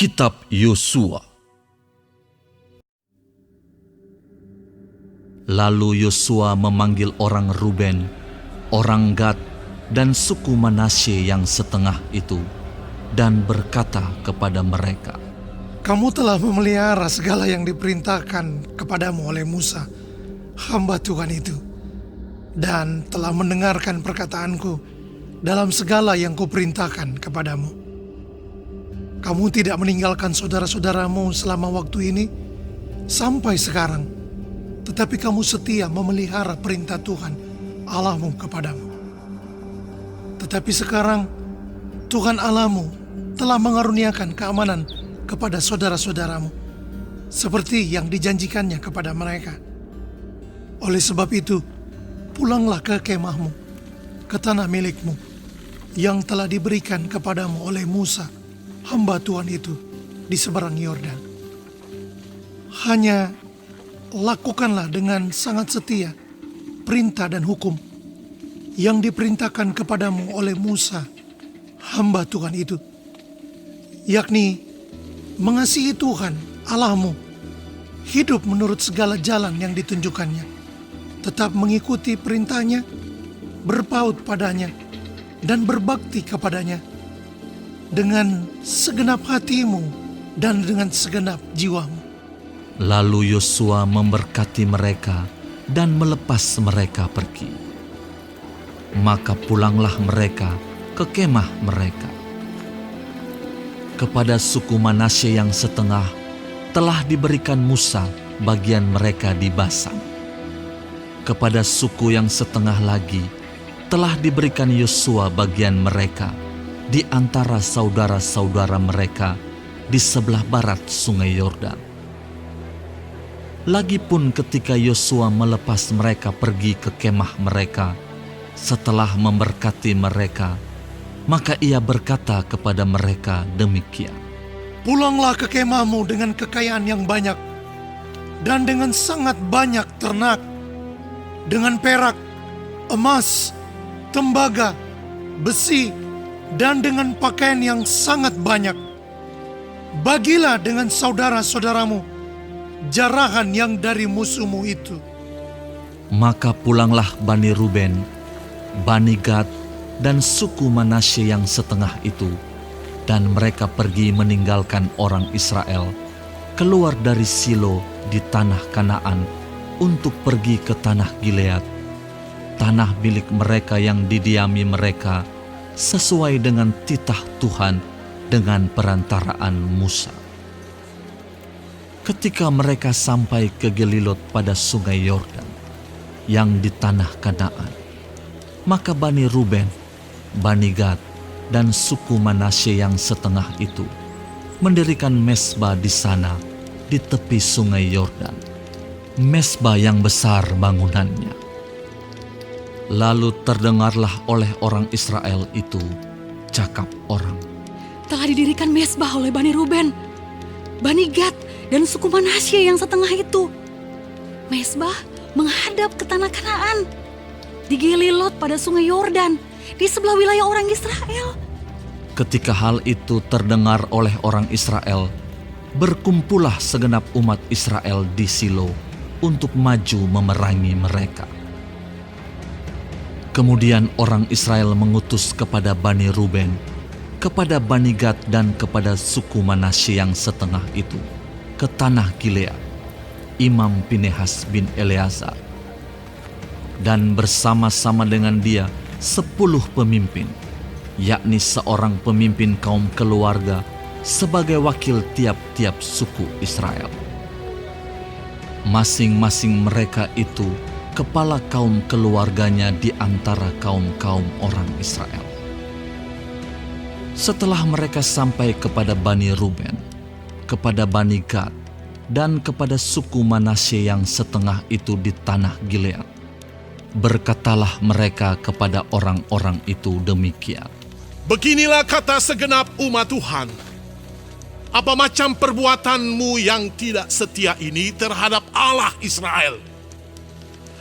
Kitab Yosua. Lalu Yosua memanggil orang Ruben, orang Gad, dan suku Manasye yang setengah itu, dan berkata kepada mereka, Kamu telah memelihara segala yang diperintahkan kepadamu oleh Musa, hamba Tuhan itu, dan telah mendengarkan perkataanku dalam segala yang kuperintahkan kepadamu. Kamu tidak meninggalkan saudara-saudaramu selama waktu ini sampai sekarang, tetapi kamu setia memelihara perintah Tuhan Allahmu kepadamu. Tetapi sekarang Tuhan Allahmu telah mengaruniakan keamanan kepada saudara-saudaramu, seperti yang dijanjikannya kepada mereka. Oleh sebab itu, pulanglah ke kemahmu, ke tanah milikmu, yang telah diberikan kepadamu oleh Musa, hamba Tuhan itu, di seberang Yordan. Hanya lakukanlah dengan sangat setia perintah dan hukum yang diperintahkan kepadamu oleh Musa, hamba Tuhan itu, yakni mengasihi Tuhan Allahmu, hidup menurut segala jalan yang ditunjukkannya, tetap mengikuti perintahnya, berpaut padanya, dan berbakti kepadanya dengan segenap hatimu dan dengan segenap jiwamu. Lalu Yosua memberkati mereka dan melepas mereka pergi. Maka pulanglah mereka ke kemah mereka. Kepada suku Manasye yang setengah telah diberikan Musa bagian mereka di Basan. Kepada suku yang setengah lagi telah diberikan Yosua bagian mereka di antara saudara-saudara mereka di sebelah barat sungai Yordan. Lagipun ketika Yosua melepas mereka pergi ke kemah mereka, setelah memberkati mereka, maka ia berkata kepada mereka demikian, Pulanglah ke kemahmu dengan kekayaan yang banyak, dan dengan sangat banyak ternak, dengan perak, emas, tembaga, besi, dan dengan pakaian yang sangat banyak. Bagilah dengan saudara-saudaramu jarahan yang dari musuhmu itu. Maka pulanglah Bani Ruben, Bani Gad, dan suku Manasye yang setengah itu, dan mereka pergi meninggalkan orang Israel, keluar dari Silo di tanah Kanaan untuk pergi ke tanah Gilead, tanah milik mereka yang didiami mereka, sesuai dengan titah Tuhan dengan perantaraan Musa. Ketika mereka sampai ke Gelilot pada sungai Yordan yang di tanah Kanaan, maka Bani Ruben, Bani Gad, dan suku Manasye yang setengah itu mendirikan mezbah di sana di tepi sungai Yordan, mezbah yang besar bangunannya. Lalu terdengarlah oleh orang Israel itu cakap orang, Telah didirikan mezbah oleh Bani Ruben, Bani Gad, dan suku Manasye yang setengah itu. Mezbah menghadap ke tanah Kanaan, di Gelilot pada sungai Yordan, di sebelah wilayah orang Israel. Ketika hal itu terdengar oleh orang Israel, berkumpullah segenap umat Israel di Silo untuk maju memerangi mereka. Kemudian orang Israel mengutus kepada Bani Ruben, kepada Bani Gad, dan kepada suku Manasye yang setengah itu ke tanah Gilead, Imam Pinehas bin Eleazar, dan bersama-sama dengan dia 10 pemimpin, yakni seorang pemimpin kaum keluarga sebagai wakil tiap-tiap suku Israel. Masing-masing mereka itu kepala kaum keluarganya di antara kaum-kaum orang Israel. Setelah mereka sampai kepada Bani Ruben, kepada Bani Gad, dan kepada suku Manasye yang setengah itu di tanah Gilead, berkatalah mereka kepada orang-orang itu demikian, Beginilah kata segenap umat Tuhan, apa macam perbuatanmu yang tidak setia ini terhadap Allah Israel,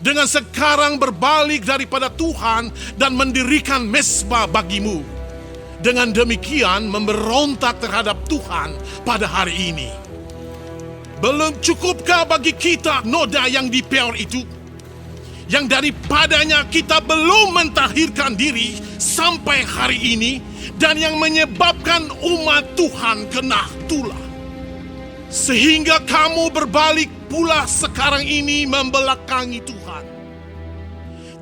dengan sekarang berbalik daripada Tuhan dan mendirikan mezbah bagimu, dengan demikian memberontak terhadap Tuhan pada hari ini. Belum cukupkah bagi kita noda yang di Peor itu, yang daripadanya kita belum mentahirkan diri sampai hari ini, dan yang menyebabkan umat Tuhan kena tulah? Sehingga kamu berbalik pula sekarang ini membelakangi Tuhan.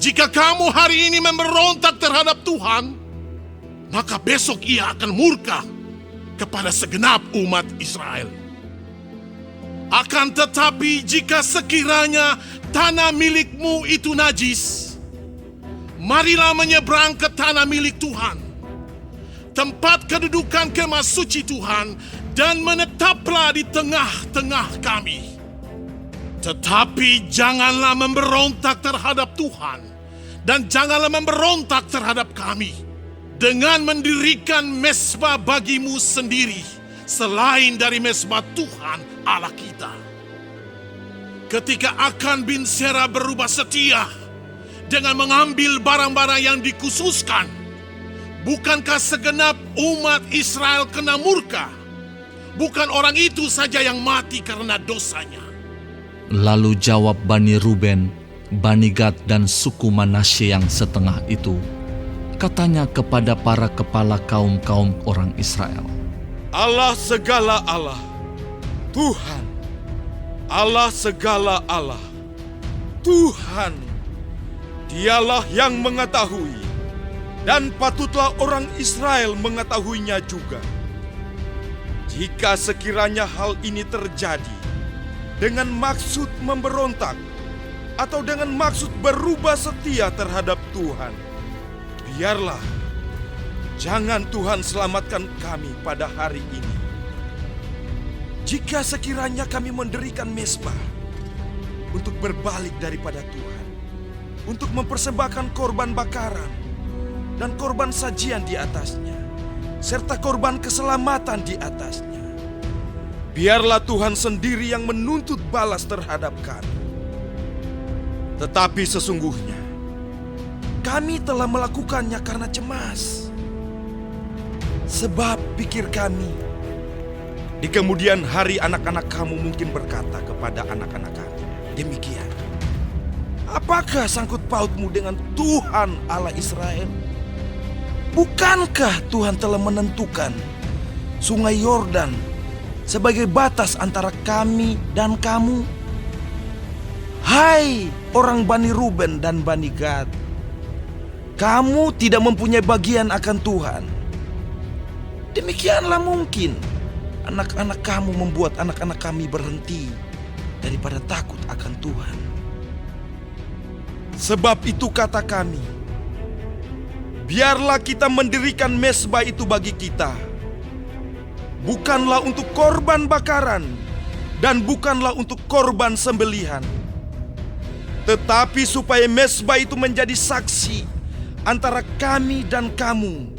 Jika kamu hari ini memberontak terhadap Tuhan, maka besok Ia akan murka kepada segenap umat Israel. Akan tetapi jika sekiranya tanah milikmu itu najis, marilah menyeberang ke tanah milik Tuhan, tempat kedudukan kemah suci Tuhan, dan menetaplah di tengah-tengah kami. Tetapi janganlah memberontak terhadap Tuhan, dan janganlah memberontak terhadap kami dengan mendirikan mezbah bagimu sendiri selain dari mezbah Tuhan Allah kita. Ketika Akan bin Sera berubah setia dengan mengambil barang-barang yang dikhususkan, bukankah segenap umat Israel kena murka? Bukan orang itu saja yang mati karena dosanya. Lalu jawab Bani Ruben, Bani Gad, dan suku Manasye yang setengah itu, katanya kepada para kepala kaum-kaum orang Israel, Allah segala Allah, Tuhan, Allah segala Allah, Tuhan, Dialah yang mengetahui, dan patutlah orang Israel mengetahuinya juga. Jika sekiranya hal ini terjadi dengan maksud memberontak atau dengan maksud berubah setia terhadap Tuhan, biarlah, jangan Tuhan selamatkan kami pada hari ini. Jika sekiranya kami mendirikan mezbah untuk berbalik daripada Tuhan, untuk mempersembahkan korban bakaran dan korban sajian di atasnya, serta korban keselamatan di atasnya, biarlah Tuhan sendiri yang menuntut balas terhadap kami. Tetapi sesungguhnya kami telah melakukannya karena cemas. Sebab pikir kami, di kemudian hari anak-anak kamu mungkin berkata kepada anak-anak kami demikian, apakah sangkut pautmu dengan Tuhan Allah Israel? Bukankah Tuhan telah menentukan sungai Yordan sebagai batas antara kami dan kamu? Hai orang Bani Ruben dan Bani Gad, kamu tidak mempunyai bagian akan Tuhan. Demikianlah mungkin anak-anak kamu membuat anak-anak kami berhenti daripada takut akan Tuhan. Sebab itu kata kami, biarlah kita mendirikan mezbah itu bagi kita, bukanlah untuk korban bakaran dan bukanlah untuk korban sembelihan, tetapi supaya mezbah itu menjadi saksi antara kami dan kamu,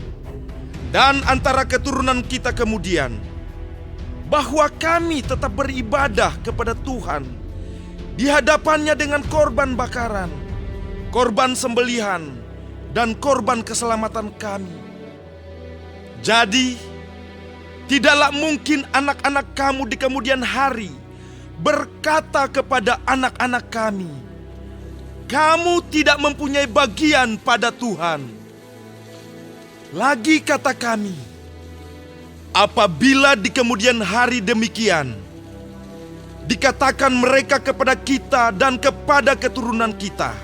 dan antara keturunan kita kemudian, bahwa kami tetap beribadah kepada Tuhan di hadapannya dengan korban bakaran, korban sembelihan, dan korban keselamatan kami. Jadi, tidaklah mungkin anak-anak kamu di kemudian hari berkata kepada anak-anak kami, kamu tidak mempunyai bagian pada Tuhan. Lagi kata kami, apabila di kemudian hari demikian dikatakan mereka kepada kita dan kepada keturunan kita,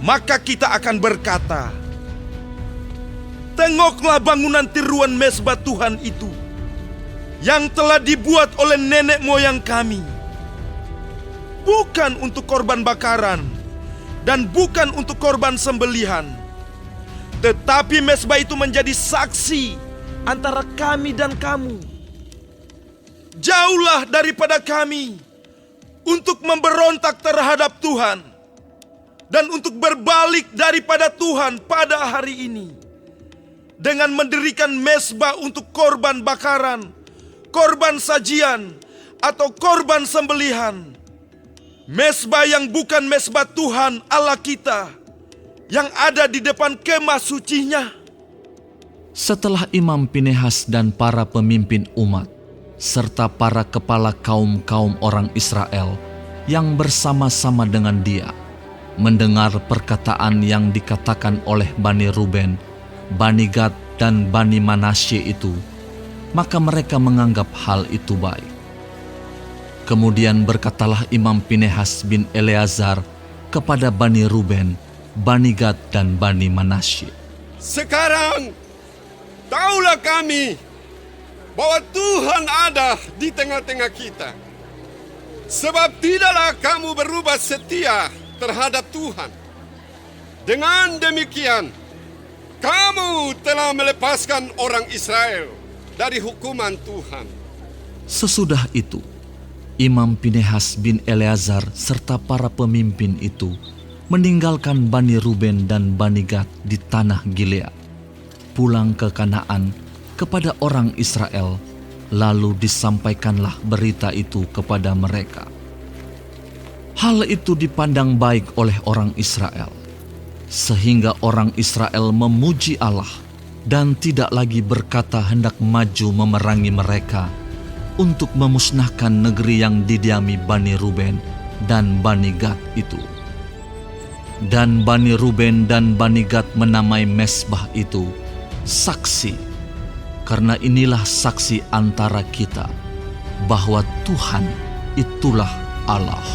maka kita akan berkata, tengoklah bangunan tiruan mezbah Tuhan itu yang telah dibuat oleh nenek moyang kami, bukan untuk korban bakaran dan bukan untuk korban sembelihan, tetapi mezbah itu menjadi saksi antara kami dan kamu. Jauhlah daripada kami untuk memberontak terhadap Tuhan dan untuk berbalik daripada Tuhan pada hari ini dengan mendirikan mezbah untuk korban bakaran, korban sajian, atau korban sembelihan. Mezbah yang bukan mezbah Tuhan Allah kita yang ada di depan kemah sucinya. Setelah Imam Pinehas dan para pemimpin umat, serta para kepala kaum-kaum orang Israel yang bersama-sama dengan dia, mendengar perkataan yang dikatakan oleh Bani Ruben, Bani Gad, dan Bani Manasye itu, maka mereka menganggap hal itu baik. Kemudian berkatalah Imam Pinehas bin Eleazar kepada Bani Ruben, Bani Gad, dan Bani Manasye, Sekarang, taulah kami bahwa Tuhan ada di tengah-tengah kita. Sebab tidaklah kamu berubah setia terhadap Tuhan. Dengan demikian, kamu telah melepaskan orang Israel dari hukuman Tuhan. Sesudah itu, Imam Pinehas bin Eleazar serta para pemimpin itu meninggalkan Bani Ruben dan Bani Gad di tanah Gilead, pulang ke Kanaan kepada orang Israel, lalu disampaikanlah berita itu kepada mereka. Hal itu dipandang baik oleh orang Israel, sehingga orang Israel memuji Allah dan tidak lagi berkata hendak maju memerangi mereka untuk memusnahkan negeri yang didiami Bani Ruben dan Bani Gad itu. Dan Bani Ruben dan Bani Gad menamai mezbah itu saksi, karena inilah saksi antara kita bahwa Tuhan itulah Allah.